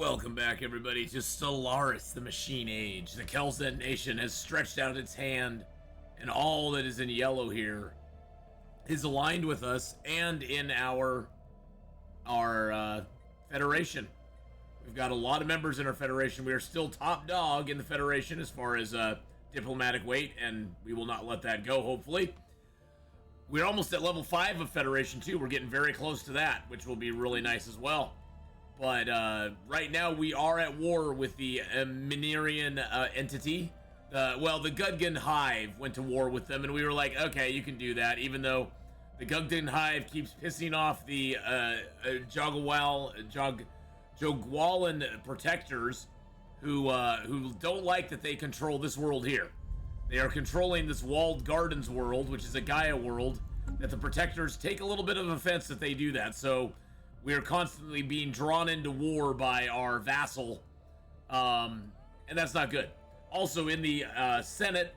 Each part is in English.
Welcome back, everybody, to Stellaris, the Machine Age. The Kelsen Nation has stretched out its hand, and all that is in yellow here is aligned with us and in our Federation. We've got a lot of members in our Federation. We are still top dog in the Federation as far as diplomatic weight, and we will not let that go, hopefully. We're almost at level 5 of Federation, too. We're getting very close to that, which will be really nice as well. But right now we are at war with the Minerian entity. The Gudgan Hive went to war with them, and we were like, okay, you can do that, even though the Gudgan Hive keeps pissing off the Jogwalan protectors who don't like that they control this world here. They are controlling this walled gardens world, which is a Gaia world, that the protectors take a little bit of offense that they do that. So we are constantly being drawn into war by our vassal, and that's not good. Also, in the Senate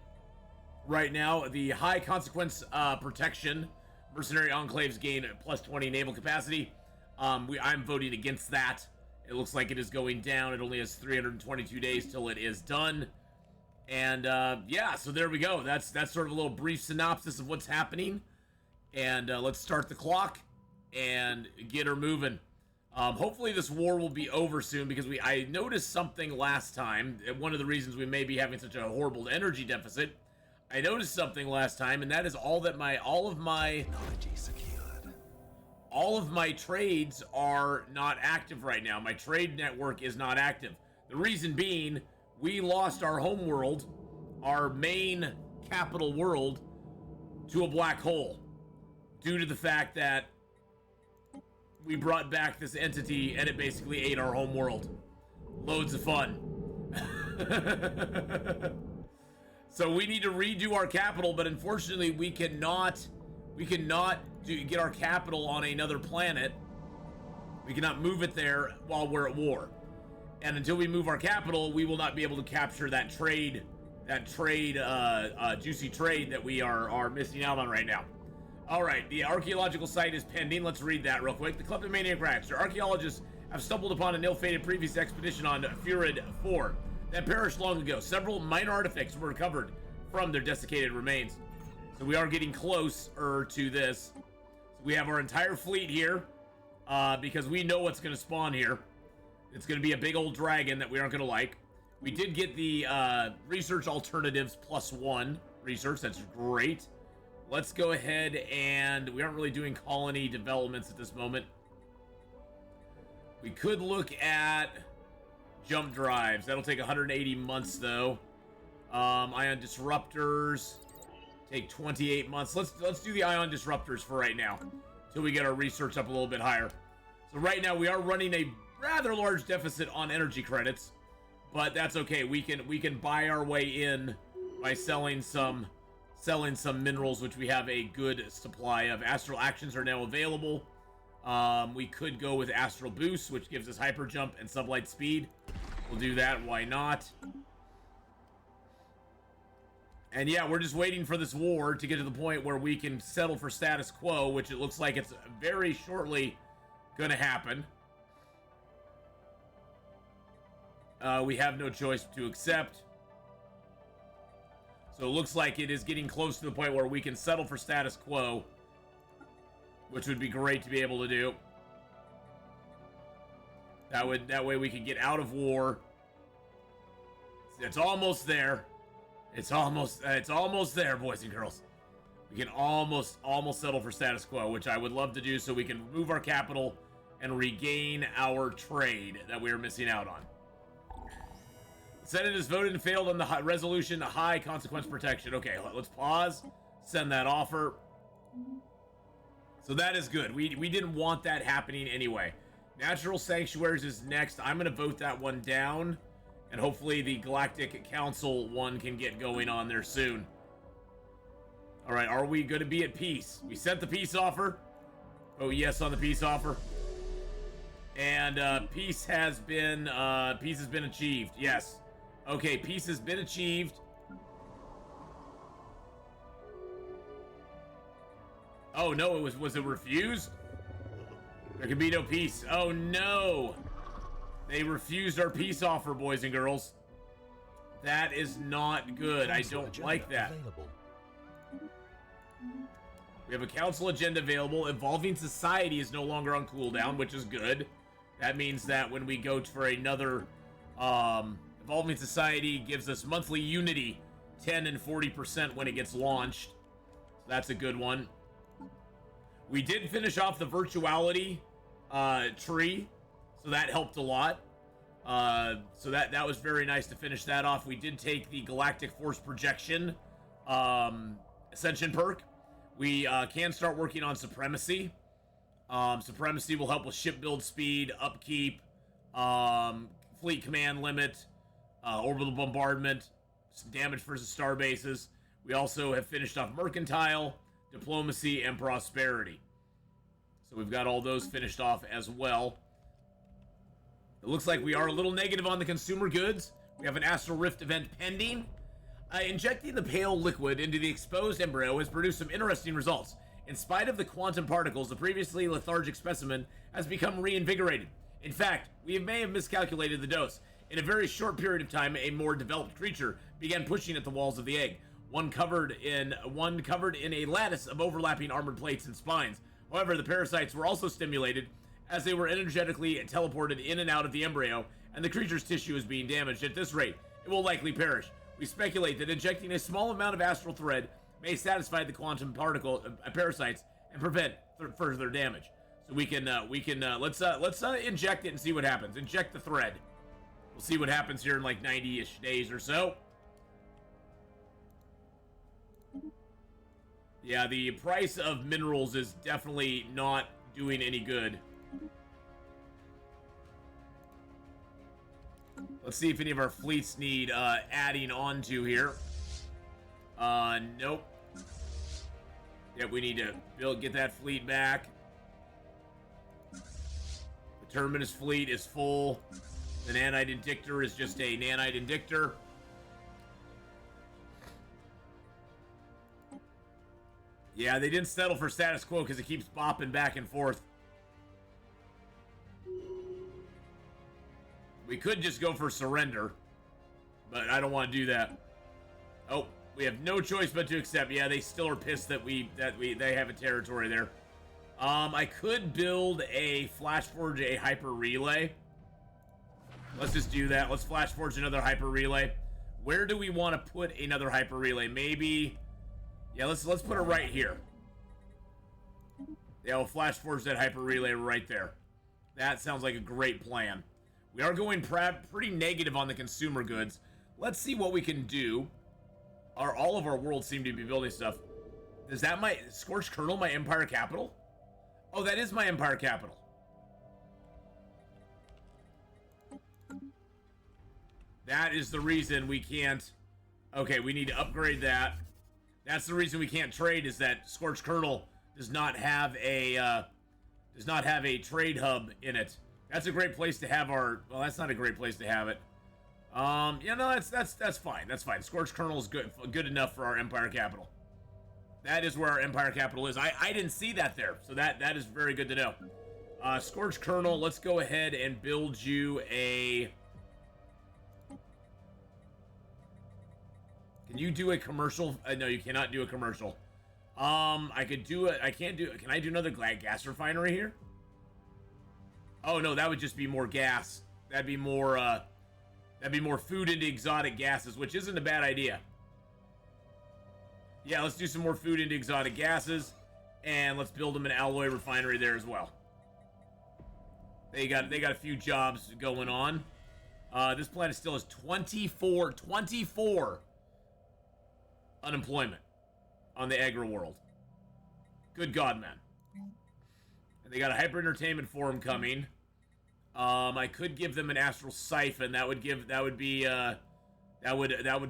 right now, the high consequence protection mercenary enclaves gain plus 20 naval capacity. I'm voting against that. It looks like it is going down. It only has 322 days till it is done. And yeah, so there we go. That's sort of a little brief synopsis of what's happening. And let's start the clock and get her moving. Hopefully this war will be over soon, because I noticed something last time. One of the reasons we may be having such a horrible energy deficit. I noticed something last time, and that is all of my trades are not active right now. My trade network is not active. The reason being, we lost our home world, our main capital world, to a black hole due to the fact that we brought back this entity and it basically ate our home world. Loads of fun. So we need to redo our capital, but unfortunately we cannot get our capital on another planet. We cannot move it there while we're at war. And until we move our capital, we will not be able to capture that juicy trade that we are missing out on right now. Alright, the archaeological site is pending. Let's read that real quick. The Kleptomaniac Rats. Their archaeologists have stumbled upon an ill-fated previous expedition on Furid 4 that perished long ago. Several minor artifacts were recovered from their desiccated remains. So we are getting closer to this. So we have our entire fleet here, because we know what's going to spawn here. It's going to be a big old dragon that we aren't going to like. We did get the research alternatives +1 research. That's great. Let's go ahead, and we aren't really doing colony developments at this moment. We could look at jump drives. That'll take 180 months, though. Ion disruptors take 28 months. Let's do the ion disruptors for right now, till we get our research up a little bit higher. So right now we are running a rather large deficit on energy credits, but that's okay. We can buy our way in by selling some minerals, which we have a good supply of. Astral actions are now available. We could go with astral boost, which gives us hyper jump and sublight speed. We'll do that. Why not? And yeah, we're just waiting for this war to get to the point where we can settle for status quo, which it looks like it's very shortly gonna happen. We have no choice to accept. So it looks like it is getting close to the point where we can settle for status quo, which would be great to be able to do. That way we can get out of war. It's almost there. It's almost there, boys and girls. We can almost settle for status quo, which I would love to do, so we can move our capital and regain our trade that we are missing out on. The Senate has voted and failed on the resolution high consequence protection. Okay, let's pause. Send that offer. So that is good. We didn't want that happening anyway. Natural Sanctuaries is next. I'm going to vote that one down. And hopefully the Galactic Council one can get going on there soon. Alright, are we going to be at peace? We sent the peace offer. Oh, yes on the peace offer. And peace has been achieved. Yes. Okay, peace has been achieved. Oh no, was it refused? There can be no peace. Oh no! They refused our peace offer, boys and girls. That is not good. I don't like that. Available. We have a council agenda available. Evolving society is no longer on cooldown, which is good. That means that when we go for another evolving society gives us monthly unity, 10 and 40% when it gets launched. So that's a good one. We did finish off the virtuality tree, so that helped a lot. So that was very nice to finish that off. We did take the galactic force projection ascension perk. We can start working on supremacy. Supremacy will help with ship build speed, upkeep, fleet command limit, orbital bombardment, damage versus star bases. We also have finished off mercantile, diplomacy, and prosperity. So we've got all those finished off as well. It looks like we are a little negative on the consumer goods. We have an Astral Rift event pending. Injecting the pale liquid into the exposed embryo has produced some interesting results. In spite of the quantum particles, the previously lethargic specimen has become reinvigorated. In fact, we may have miscalculated the dose. In a very short period of time, a more developed creature began pushing at the walls of the egg, one covered in a lattice of overlapping armored plates and spines. However, the parasites were also stimulated as they were energetically teleported in and out of the embryo, and the creature's tissue is being damaged. At this rate, it will likely perish. We speculate that injecting a small amount of astral thread may satisfy the quantum particle parasites and prevent further damage. So we can let's inject it and see what happens. Inject the thread. We'll see what happens here in like 90-ish days or so. Yeah, the price of minerals is definitely not doing any good. Let's see if any of our fleets need adding on to here. Nope. Yep, we need to get that fleet back. The Terminus fleet is full. The Nanite Indictor is just a Nanite Indictor. Yeah, they didn't settle for status quo because it keeps bopping back and forth. We could just go for surrender, but I don't want to do that. Oh, we have no choice but to accept. Yeah, they still are pissed that they have a territory there. I could build a Flash Forge, a Hyper Relay. Let's just do that. Let's Flash Forge another Hyper Relay. Where do we want to put another Hyper Relay? Maybe, yeah, let's put it right here. Yeah, we'll Flash Forge that Hyper Relay right there. That sounds like a great plan. We are going pretty negative on the consumer goods. Let's see what we can do. All of our worlds seem to be building stuff. Is that my Scorched Kernel, my Empire capital? Oh, that is my Empire capital. That is the reason we can't. Okay, we need to upgrade that. That's the reason we can't trade, is that Scorched Kernel does not have a trade hub in it. That's a great place to have our. Well, that's not a great place to have it. Yeah, no, that's fine. That's fine. Scorched Kernel is good enough for our Empire capital. That is where our Empire capital is. I didn't see that there, so that is very good to know. Scorched Kernel. Let's go ahead and build you a. Can you do a commercial? No, you cannot do a commercial. I could do it. I can't do it. Can I do another gas refinery here? Oh no, that would just be more gas. That'd be more food into exotic gases, which isn't a bad idea. Yeah, let's do some more food into exotic gases, and let's build them an alloy refinery there as well. They got a few jobs going on. This planet still has 24 unemployment on the agri world. Good God, man. And they got a hyper entertainment forum coming. I could give them an astral siphon. That would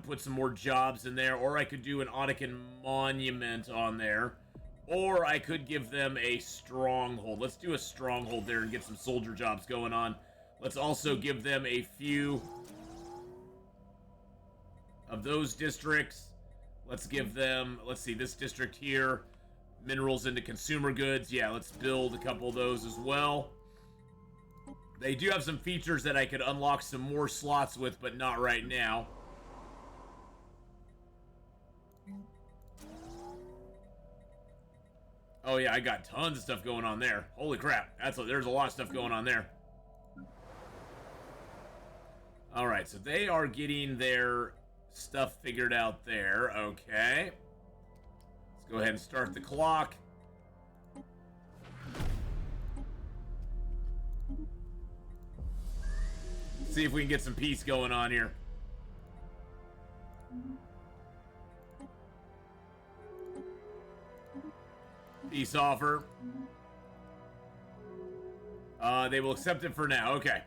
put some more jobs in there. Or I could do an Ottoman monument on there. Or I could give them a stronghold. Let's do a stronghold there and get some soldier jobs going on. Let's also give them a few of those districts. Let's give them, let's see, this district here, minerals into consumer goods. Yeah, let's build a couple of those as well. They do have some features that I could unlock some more slots with, but not right now. Oh yeah, I got tons of stuff going on there. Holy crap, there's a lot of stuff going on there. Alright, so they are getting their stuff figured out there. Okay. Let's go ahead and start the clock. See if we can get some peace going on here. Peace offer. They will accept it for now. Okay.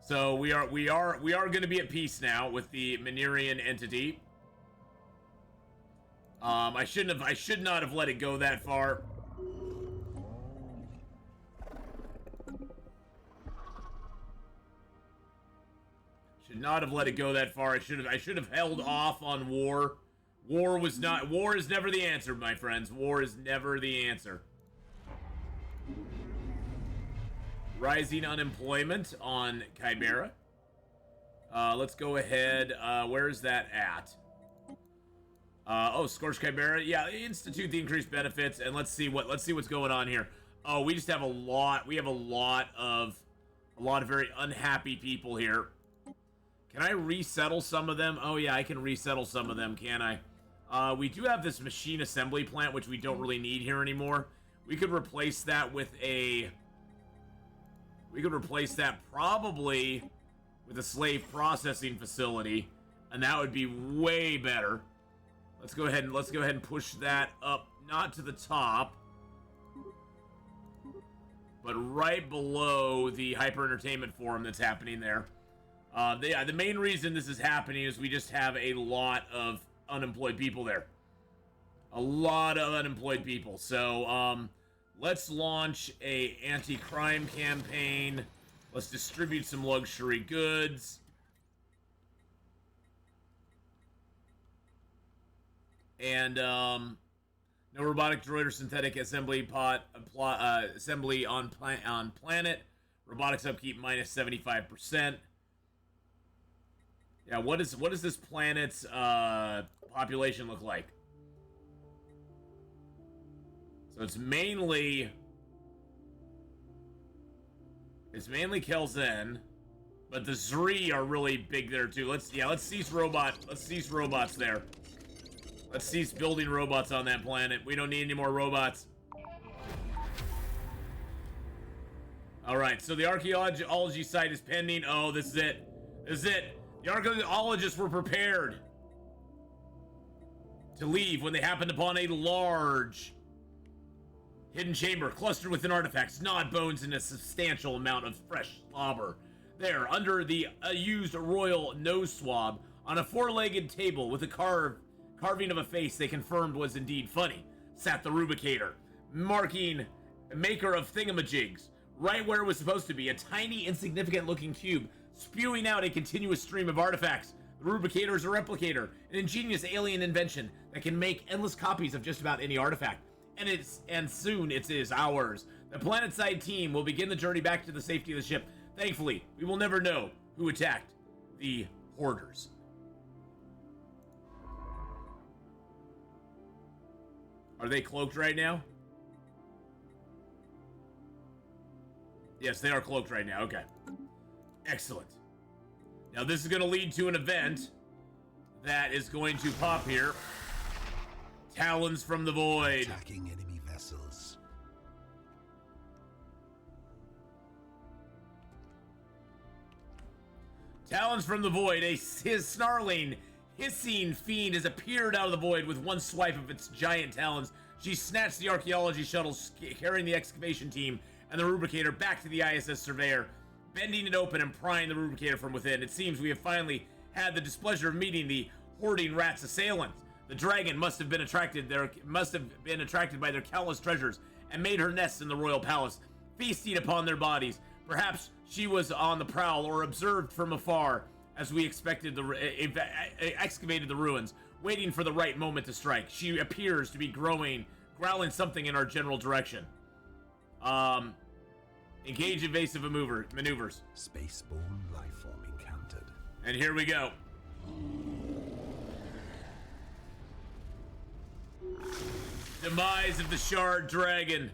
So we are going to be at peace now with the Minerian entity. I should not have let it go that far. Should not have let it go that far. I should have held off on war. War is never the answer, my friends. War is never the answer. Rising unemployment on Chimera. Let's go ahead. Where is that at? Oh, Scorched Chimera. Yeah, institute the increased benefits, and let's see what's going on here. Oh, we just have a lot. We have a lot of very unhappy people here. Can I resettle some of them? Oh yeah, I can resettle some of them, can I? We do have this machine assembly plant, which we don't really need here anymore. We could replace that with a... We could replace that probably with a slave processing facility, and that would be way better. Let's go ahead and push that up, not to the top, but right below the Hyper Entertainment Forum that's happening there. The main reason this is happening is we just have a lot of unemployed people there. A lot of unemployed people. So, let's launch a anti-crime campaign. Let's distribute some luxury goods. And, no robotic droid or synthetic assembly assembly on planet. Robotics upkeep minus 75%. Yeah, what does this planet's population look like? So it's mainly Kelzen, but the Zri are really big there too. Let's cease robots there. Let's cease building robots on that planet. We don't need any more robots. Alright, so the archaeology site is pending. Oh, this is it. This is it. The archaeologists were prepared to leave when they happened upon a large hidden chamber clustered with artifacts, gnawed bones, and a substantial amount of fresh slobber. There, under the used royal nose swab, on a four-legged table with a carving of a face they confirmed was indeed funny, sat the Rubicator, maker of thingamajigs, right where it was supposed to be, a tiny, insignificant-looking cube, spewing out a continuous stream of artifacts. The Rubicator is a replicator, an ingenious alien invention that can make endless copies of just about any artifact. And soon it is ours. The planetside team will begin the journey back to the safety of the ship. Thankfully, we will never know who attacked the Hoarders. Are they cloaked right now? Yes, they are cloaked right now. Okay. Excellent. Now this is going to lead to an event that is going to pop here. Talons from the Void. Attacking enemy vessels. Talons from the Void. His snarling, hissing fiend has appeared out of the void with one swipe of its giant talons. She snatched the archaeology shuttle carrying the excavation team and the Rubicator back to the ISS Surveyor, bending it open and prying the Rubicator from within. It seems we have finally had the displeasure of meeting the hoarding rats' assailants. The dragon must have been attracted by their countless treasures and made her nest in the royal palace, feasting upon their bodies. Perhaps she was on the prowl or observed from afar as we excavated the ruins, waiting for the right moment to strike. She appears to be growling something in our general direction. Engage evasive maneuvers. Spaceborne lifeform encountered. And here we go. Demise of the Shard Dragon.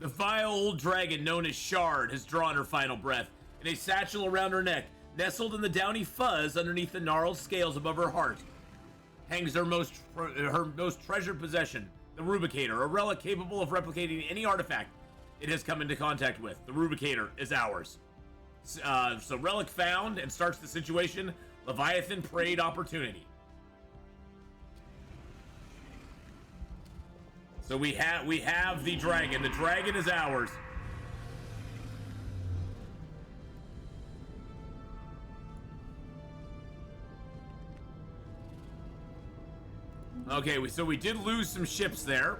The vile old dragon known as Shard has drawn her final breath. In a satchel around her neck, nestled in the downy fuzz underneath the gnarled scales above her heart, hangs her most treasured possession, the Rubicator, a relic capable of replicating any artifact it has come into contact with. The Rubicator is ours. So relic found, and starts the situation. Leviathan preyed opportunity. So we have the dragon. The dragon is ours. Okay, so we did lose some ships there.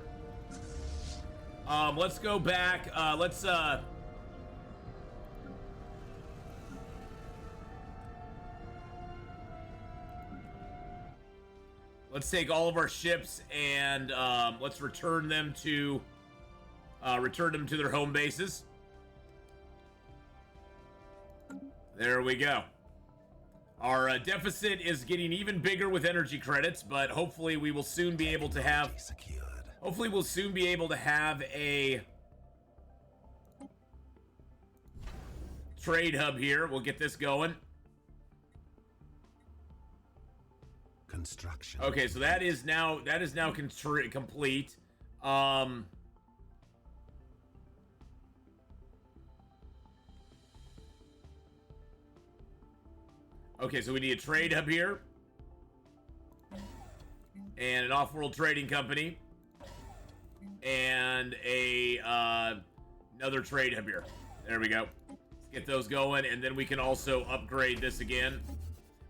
Let's go back. Let's take all of our ships and let's return them to their home bases. There we go. Our deficit is getting even bigger with energy credits, but hopefully we will soon be able to have. Secured. Hopefully we'll soon be able to have a trade hub here. We'll get this going. Construction. Okay, so that is now complete. Okay, so we need a trade hub here. And an off-world trading company. And another trade hub here. There we go. Let's get those going, and then we can also upgrade this again.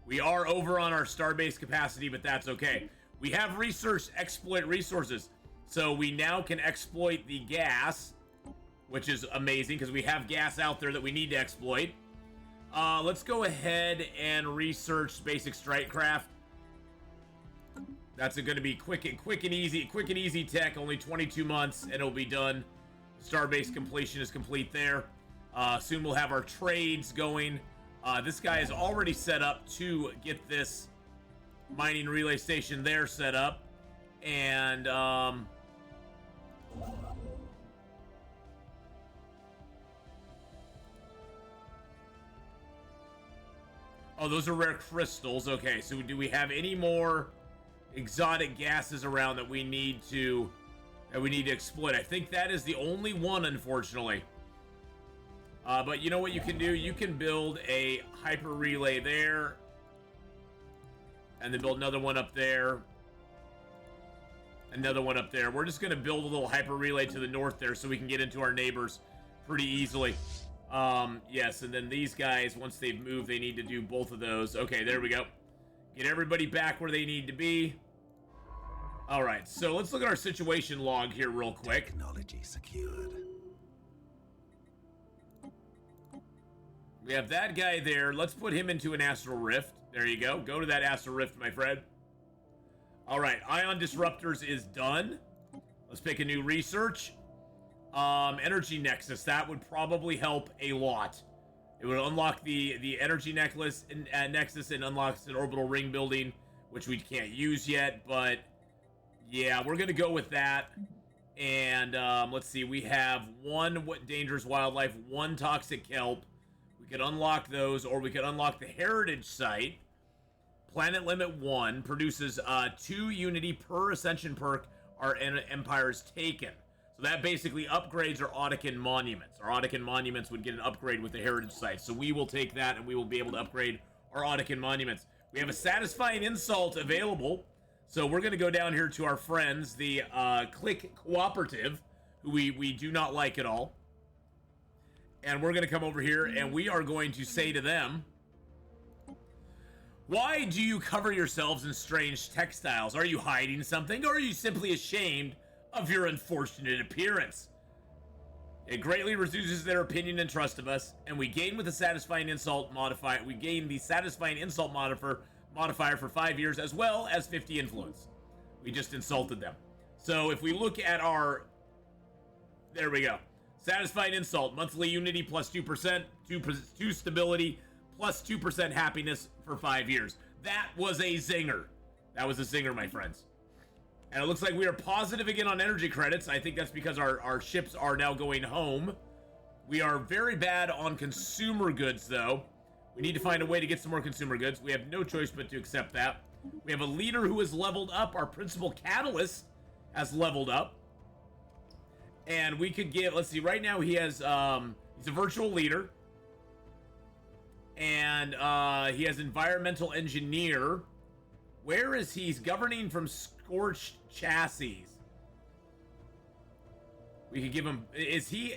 We are over on our starbase capacity, but that's okay. We have research exploit resources. So we now can exploit the gas, which is amazing because we have gas out there that we need to exploit. Let's go ahead and research basic strike craft. That's going to be quick and easy tech. Only 22 months, and it'll be done. Starbase completion is complete there. Soon we'll have our trades going. This guy is already set up to get this mining relay station there set up, and oh, those are rare crystals. Okay, so do we have any more exotic gases around that we need to exploit? I think that is the only one, unfortunately. But you know what you can do? You can build a hyper relay there, and then build another one up there, another one up there. We're just going to build a little hyper relay to the north there so we can get into our neighbors pretty easily. Yes, and then these guys, once they've moved, they need to do both of those. Okay, there we go. Get everybody back where they need to be. All right, so let's look at our situation log here real quick. Technology secured. We have that guy there. Let's put him into an astral rift. There you go. Go to that astral rift, my friend. All right, ion disruptors is done. Let's pick a new research. Energy nexus. That would probably help a lot. It would unlock the energy necklace and nexus, and unlocks an orbital ring building, which we can't use yet. But yeah, we're gonna go with that. And let's see. We have one dangerous wildlife, one toxic kelp. We could unlock those, or we could unlock the heritage site. Planet limit 1 produces 2 unity per ascension perk our empire is taken. So that basically upgrades our Autican monuments. Our Autican monuments would get an upgrade with the heritage site. So we will take that, and we will be able to upgrade our Autican monuments. We have a satisfying insult available. So we're going to go down here to our friends, the Click Cooperative, who we do not like at all. And we're going to come over here, and we are going to say to them, why do you cover yourselves in strange textiles? Are you hiding something, or are you simply ashamed of your unfortunate appearance? It greatly reduces their opinion and trust of us, and we gain with the satisfying insult modifier. We gain the satisfying insult modifier for 5 years, as well as 50 influence. We just insulted them. So if we look at our There we go. Satisfied insult. Monthly unity plus 2%, 2 stability, plus 2% happiness for 5 years. That was a zinger. That was a zinger, my friends. And it looks like we are positive again on energy credits. I think that's because our ships are now going home. We are very bad on consumer goods, though. We need to find a way to get some more consumer goods. We have no choice but to accept that. We have a leader who has leveled up. Our principal catalyst has leveled up. And we could give, let's see, right now he has, he's a virtual leader. And he has environmental engineer. Where is he? He's governing from scorched chassis. We could give him, he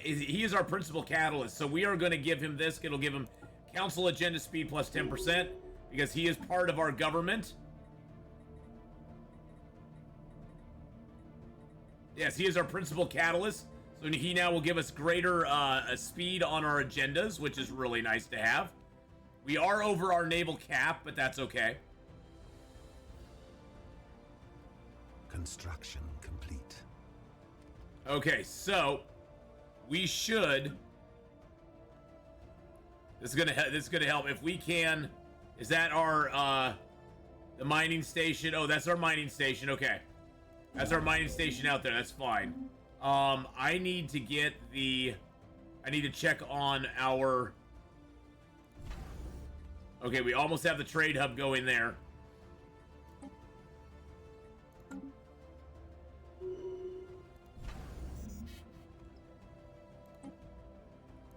is our principal catalyst. So we are going to give him this. It'll give him council agenda speed plus 10% because he is part of our government. Yes, he is our principal catalyst. So he now will give us greater speed on our agendas, which is really nice to have. We are over our naval cap, but that's okay. Construction complete. Okay, so we should. This is gonna help if we can. Is that our the mining station? Oh, that's our mining station. Okay, that's our mining station out there. That's fine. I need to get the. I need to check on our. Okay, we almost have the trade hub going there.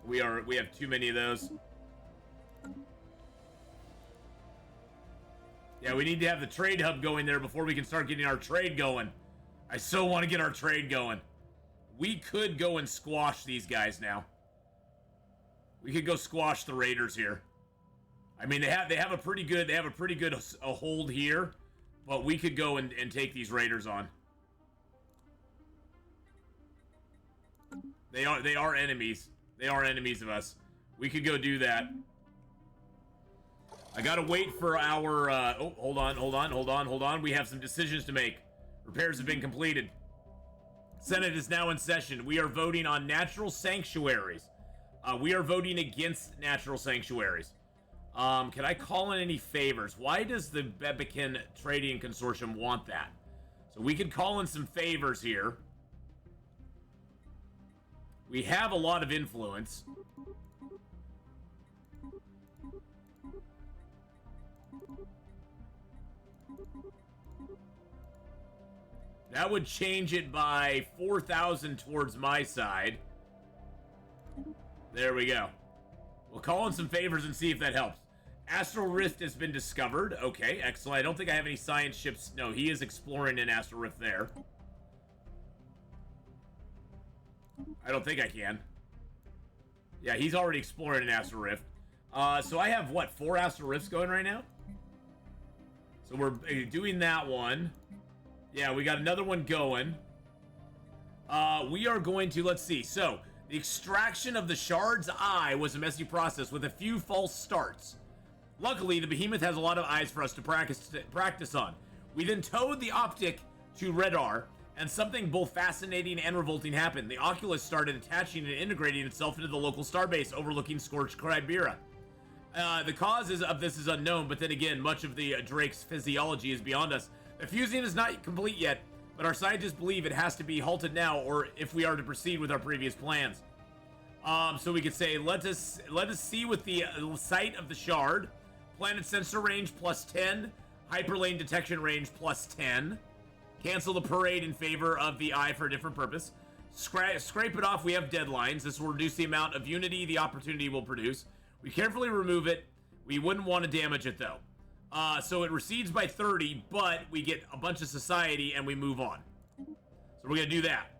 We have too many of those. Yeah, we need to have the trade hub going there before we can start getting our trade going. I so want to get our trade going. We could go and squash these guys now. We could go squash the raiders here. I mean, they have a pretty good a hold here, but we could go and take these raiders on. They are enemies. They are enemies of us. We could go do that. I gotta wait for our, oh, hold on. We have some decisions to make. Repairs have been completed. Senate is now in session. We are voting on natural sanctuaries. We are voting against natural sanctuaries. Can I call in any favors? Why does the Bebekin Trading Consortium want that? So we could call in some favors here. We have a lot of influence. That would change it by 4,000 towards my side. There we go. We'll call in some favors and see if that helps. Astral Rift has been discovered. Okay, excellent. I don't think I have any science ships. No, he is exploring an Astral Rift there. I don't think I can. Yeah, he's already exploring an Astral Rift. So I have, what, 4 Astral Rifts going right now? So we're doing that one. Yeah, we got another one going. We are going to, let's see. So, the extraction of the Shard's eye was a messy process with a few false starts. Luckily, the Behemoth has a lot of eyes for us to practice on. We then towed the optic to Redar, and something both fascinating and revolting happened. The Oculus started attaching and integrating itself into the local starbase overlooking scorched Krybera. The causes of this is unknown, but then again, much of the Drake's physiology is beyond us. The fusing is not complete yet, but our scientists believe it has to be halted now, or if we are to proceed with our previous plans. So we could say, let us see with the sight of the shard, planet sensor range plus 10, hyperlane detection range plus 10. Cancel the parade in favor of the eye for a different purpose. Scrape it off. We have deadlines. This will reduce the amount of unity the opportunity will produce. We carefully remove it. We wouldn't want to damage it though. So it recedes by 30, but we get a bunch of society and we move on. So we're gonna do that.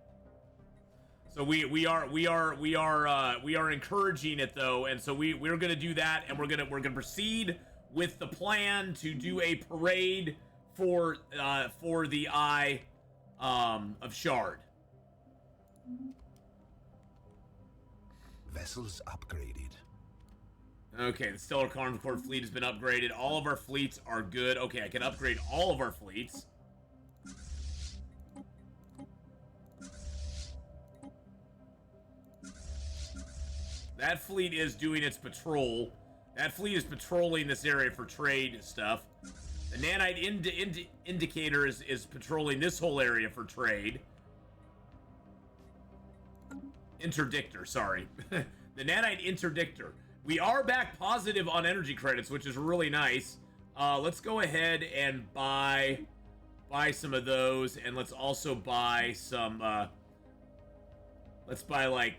So we are encouraging it though, and so we're gonna do that, and we're gonna proceed with the plan to do a parade for the Eye of Shard. Vessels upgraded. Okay, the Stellar Concord fleet has been upgraded. All of our fleets are good. Okay, I can upgrade all of our fleets. That fleet is doing its patrol. That fleet is patrolling this area for trade stuff. The nanite indicator is patrolling this whole area for trade. Interdictor, sorry. The nanite interdictor. We are back positive on energy credits, which is really nice. Let's go ahead and buy some of those, and let's also buy some, let's buy like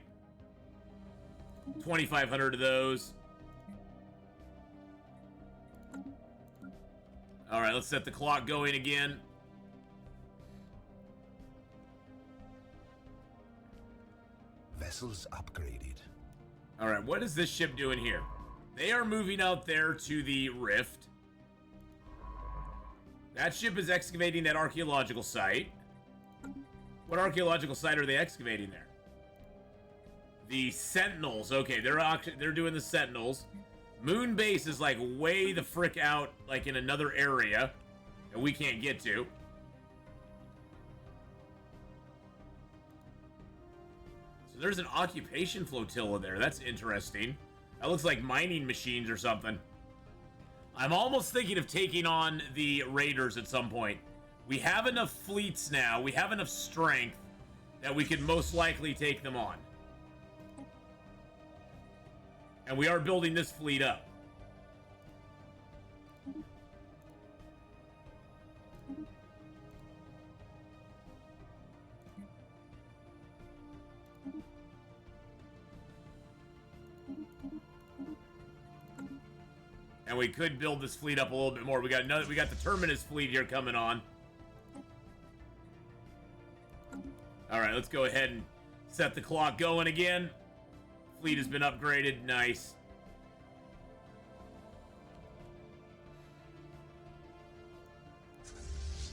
2,500 of those. All right, let's set the clock going again. Vessels upgraded. All right, what is this ship doing here? They are moving out there to the rift. That ship is excavating that archaeological site. What archaeological site are they excavating there? The Sentinels. Okay, they're doing the Sentinels. Moon base is like way the frick out, like in another area that we can't get to. So there's an occupation flotilla there. That's interesting. That looks like mining machines or something. I'm almost thinking of taking on the raiders at some point. We have enough fleets now. We have enough strength that we could most likely take them on. And we are building this fleet up. And we could build this fleet up a little bit more. We got the Terminus fleet here coming on. All right, let's go ahead and set the clock going again. Fleet has been upgraded. Nice.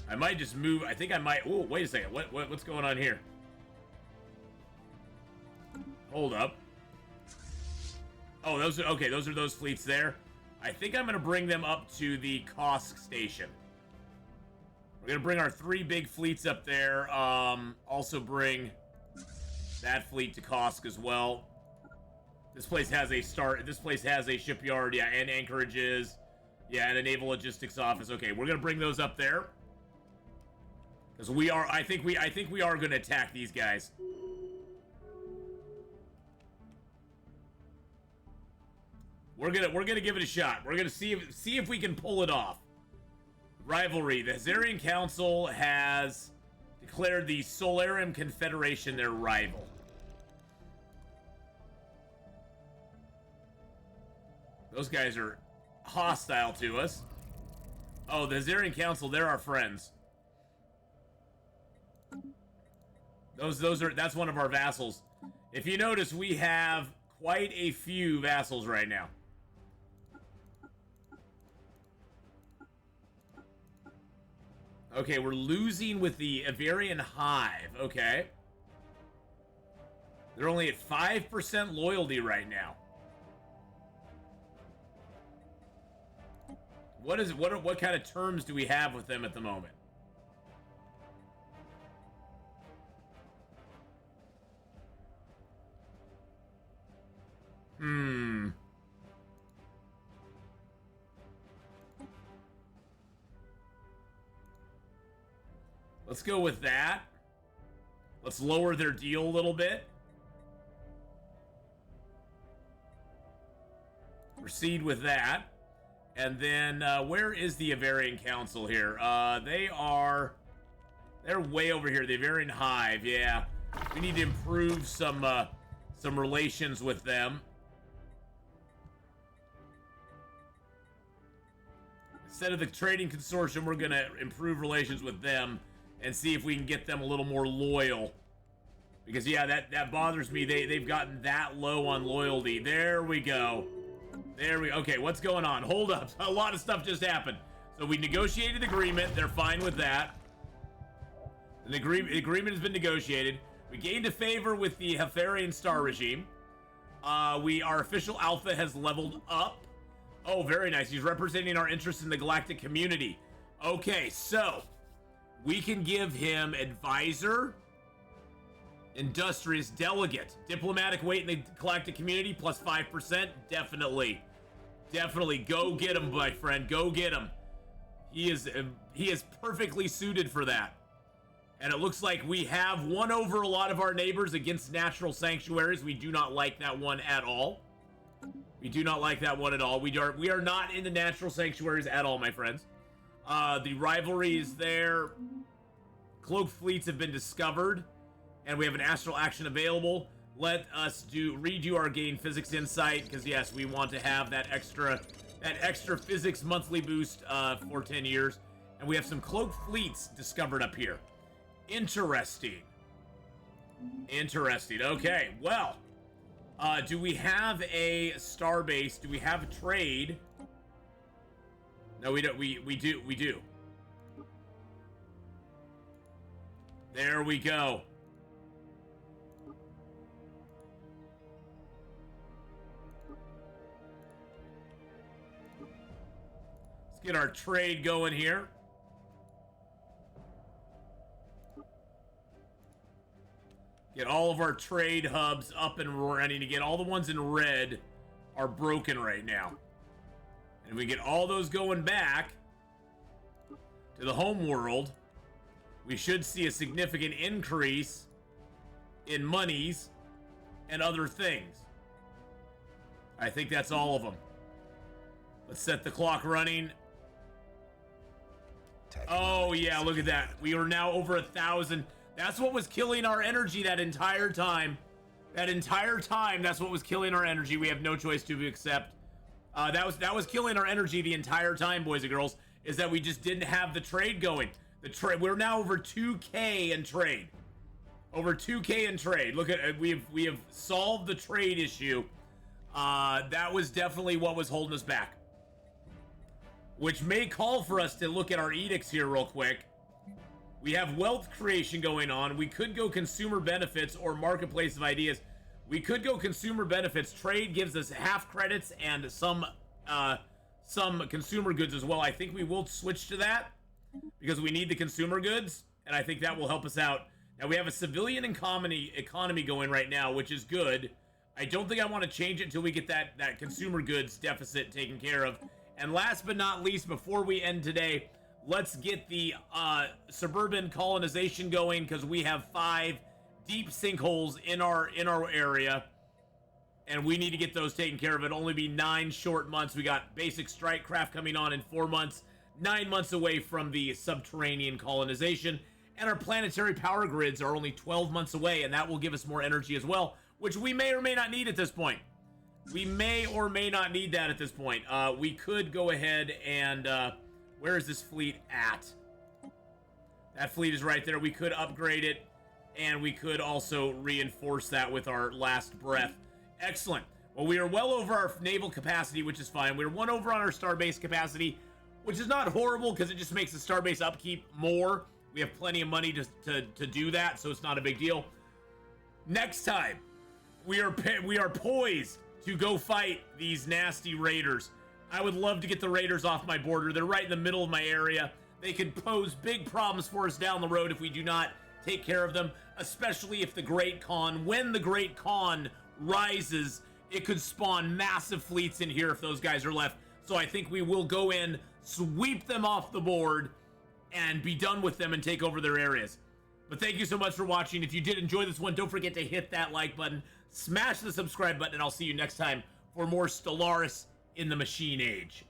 I might just move. I think I might. Oh, wait a second. What's going on here? Hold up. Oh, those are okay. Those are those fleets there. I think I'm going to bring them up to the Kosk station. We're going to bring our 3 big fleets up there. Also bring that fleet to Kosk as well. This place has a shipyard, yeah, and anchorages, yeah, and a naval logistics office. Okay, we're gonna bring those up there because I think we are gonna attack these guys. We're gonna give it a shot. We're gonna see if we can pull it off. Rivalry. The Hazarian Council has declared the Solarium Confederation their rival. Those guys are hostile to us. Oh, the Hazarian Council, they're our friends. That's one of our vassals. If you notice, we have quite a few vassals right now. Okay, we're losing with the Avarian Hive. Okay. They're only at 5% loyalty right now. What kind of terms do we have with them at the moment? Let's go with that. Let's lower their deal a little bit. Proceed with that. And then, where is the Avarian Council here? They're way over here. The Avarian Hive, yeah. We need to improve some relations with them. Instead of the trading consortium, we're gonna improve relations with them and see if we can get them a little more loyal. Because, yeah, that bothers me. They've gotten that low on loyalty. There we go. Okay, what's going on? Hold up. A lot of stuff just happened. So we negotiated the agreement. They're fine with that. The agreement has been negotiated. We gained a favor with the Hetharian Star regime. Our official alpha has leveled up. Oh, very nice. He's representing our interests in the galactic community. Okay, so we can give him advisor. Industrious delegate. Diplomatic weight in the galactic community, plus 5%. Definitely. Definitely. Go get him, my friend. Go get him. He is perfectly suited for that. And it looks like we have won over a lot of our neighbors against natural sanctuaries. We do not like that one at all. We do not like that one at all. We are not into natural sanctuaries at all, my friends. The rivalry is there. Cloaked fleets have been discovered. And we have an astral action available. Let us redo our gain physics insight, because yes, we want to have that extra physics monthly boost for 10 years. And we have some cloaked fleets discovered up here. Interesting. Interesting. Okay, well, do we have a starbase? Do we have a trade? No, we don't. We do. There we go. Let's get our trade going here. Get all of our trade hubs up and running. To get all the ones in red are broken right now. And we get all those going back to the home world. We should see a significant increase in monies and other things. I think that's all of them. Let's set the clock running. Oh yeah, look at that. We are now over 1,000. That's what was killing our energy that entire time. That entire time, that's what was killing our energy. We have no choice to accept. That was killing our energy the entire time, boys and girls, is that we just didn't have the trade going. We're now over 2K in trade. Over 2K in trade. Look at we have solved the trade issue. That was definitely what was holding us back. Which may call for us to look at our edicts here real quick. We have wealth creation going on. We could go consumer benefits or marketplace of ideas. We could go consumer benefits. Trade gives us half credits and some consumer goods as well. I think we will switch to that because we need the consumer goods, and I think that will help us out. Now we have a civilian economy going right now, which is good. I don't think I want to change it until we get that consumer goods deficit taken care of. And last but not least, before we end today, let's get the suburban colonization going, because we have 5 deep sinkholes in our area, and we need to get those taken care of. It'll only be 9 short months. We got basic strike craft coming on in 4 months, 9 months away from the subterranean colonization, and our planetary power grids are only 12 months away, and that will give us more energy as well, which we may or may not need at this point. We may or may not need that at this point. We could go ahead and where is this fleet at? That fleet is right there. We could upgrade it, and we could also reinforce that with our last breath. Excellent. Well, we are well over our naval capacity, which is fine. We're 1 over on our starbase capacity, which is not horrible because it just makes the starbase upkeep more. We have plenty of money to do that, so it's not a big deal. Next time, we are poised to go fight these nasty raiders. I would love to get the raiders off my border. They're right in the middle of my area. They could pose big problems for us down the road if we do not take care of them, especially if the Great Khan, when the Great Khan rises, it could spawn massive fleets in here if those guys are left. So I think we will go in, sweep them off the board, and be done with them and take over their areas. But thank you so much for watching. If you did enjoy this one, don't forget to hit that like button, smash the subscribe button, and I'll see you next time for more Stellaris in the Machine Age.